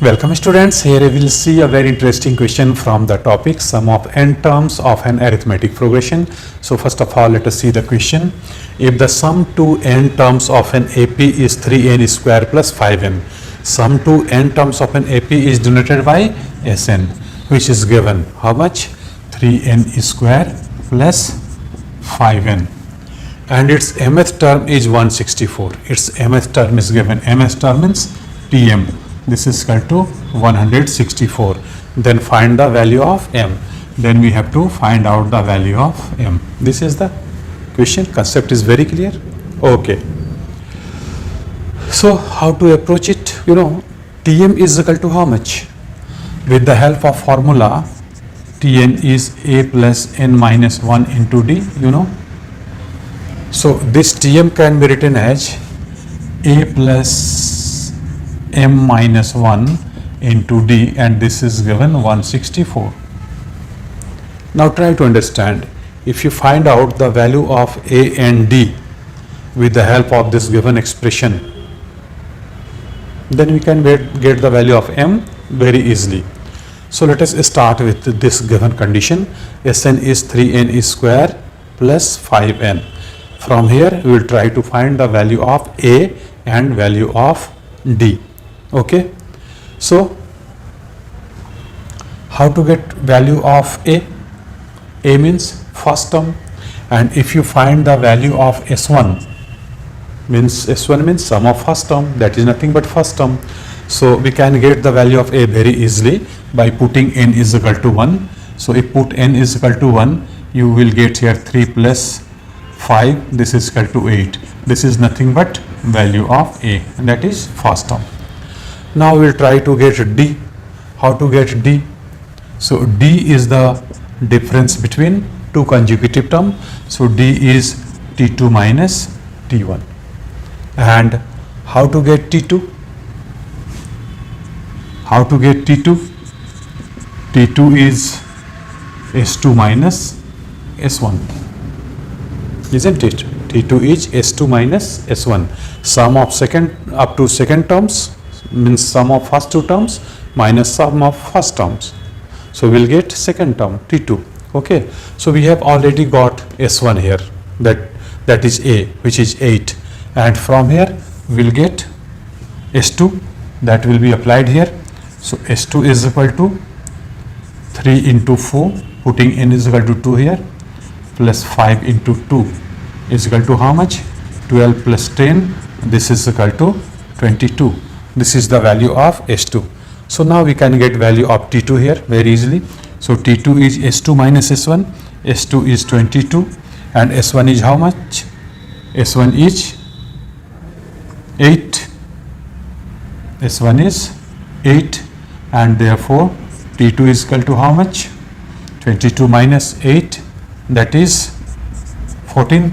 Welcome students, here we will see a very interesting question from the topic sum of n terms of an arithmetic progression. So first of all, let us see the question. If the sum to n terms of an AP is 3n square plus 5n, sum to n terms of an AP is denoted by Sn, which is given how much? 3n square plus 5n, and its mth term is 164. Its mth term is given. Mth term means Tm. This is equal to 164. Then find the value of m. Then we have to find out the value of m. This is the question. Concept is very clear. Okay. So how to approach it? Tm is equal to how much? With the help of formula, Tn is a plus n minus 1 into d. So this Tm can be written as a plus m minus 1 into d, and this is given 164. Now try to understand. If you find out the value of a and d with the help of this given expression, then we can get the value of m very easily. So let us start with this given condition. Sn is 3n square plus 5n. From here we will try to find the value of a and value of d. Okay, so how to get value of a? A means first term, and if you find the value of s1 means sum of first term, that is nothing but first term. So we can get the value of a very easily by putting n is equal to 1. So if put n is equal to 1, you will get here 3 plus 5, this is equal to 8. This is nothing but value of a, and that is first term. Now we will try to get d. How to get d? So d is the difference between two consecutive terms. So d is t2 minus t1. And how to get t2? How to get t2? t2 is s2 minus s1. Isn't it? t2 is s2 minus s1. Sum of second up to second terms means sum of first two terms minus sum of first terms. So we'll get second term t2. Okay, so we have already got s1 here, that is a, which is 8, and from here we'll get s2, that will be applied here. So s2 is equal to 3 into 4, putting n is equal to 2 here, plus 5 into 2 is equal to how much? 12 plus 10, this is equal to 22. This is the value of S2. So now we can get value of T2 here very easily. So T2 is S2 minus S1. S2 is 22, and S1 is how much? S1 is 8. S1 is 8, and therefore T2 is equal to how much? 22 minus 8, that is 14.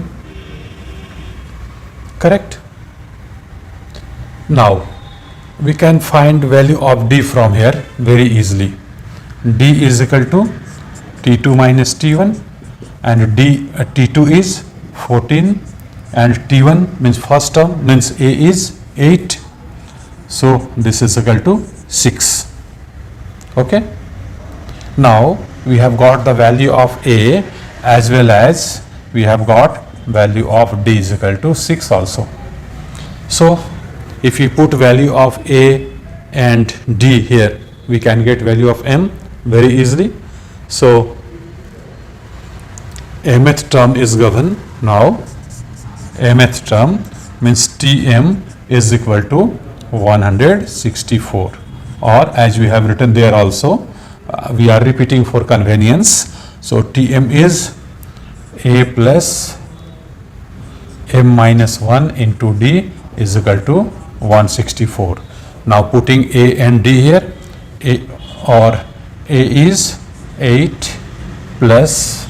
Correct? Now we can find value of d from here very easily. D is equal to t2 minus t1, and t2 is 14, and t1 means first term means a is 8. So this is equal to 6. Okay. Now we have got the value of a as well as we have got value of d is equal to 6 also. So if we put value of a and d here, we can get value of m very easily. So mth term is given. Now mth term means Tm is equal to 164, or as we have written there also, we are repeating for convenience. So Tm is a plus m minus 1 into d is equal to 164. Now putting a and d here, a is 8 plus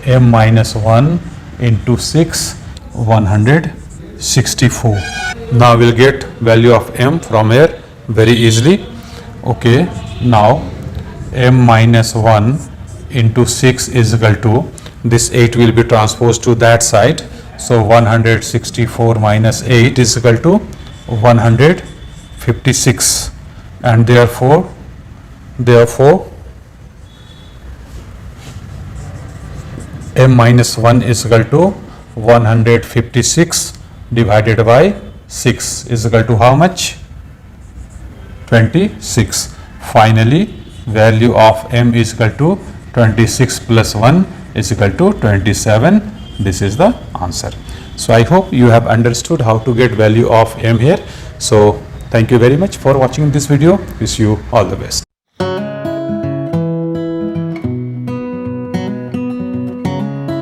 m minus 1 into 6, 164. Now we'll get value of m from here very easily. Okay, now m minus 1 into 6 is equal to, this 8 will be transposed to that side. So 164 minus 8 is equal to 156. and therefore m minus 1 is equal to 156 divided by 6 is equal to how much? 26. Finally, value of m is equal to 26 plus 1 is equal to 27. This is the answer. So I hope you have understood how to get value of m here. So thank you very much for watching this video. Wish you all the best.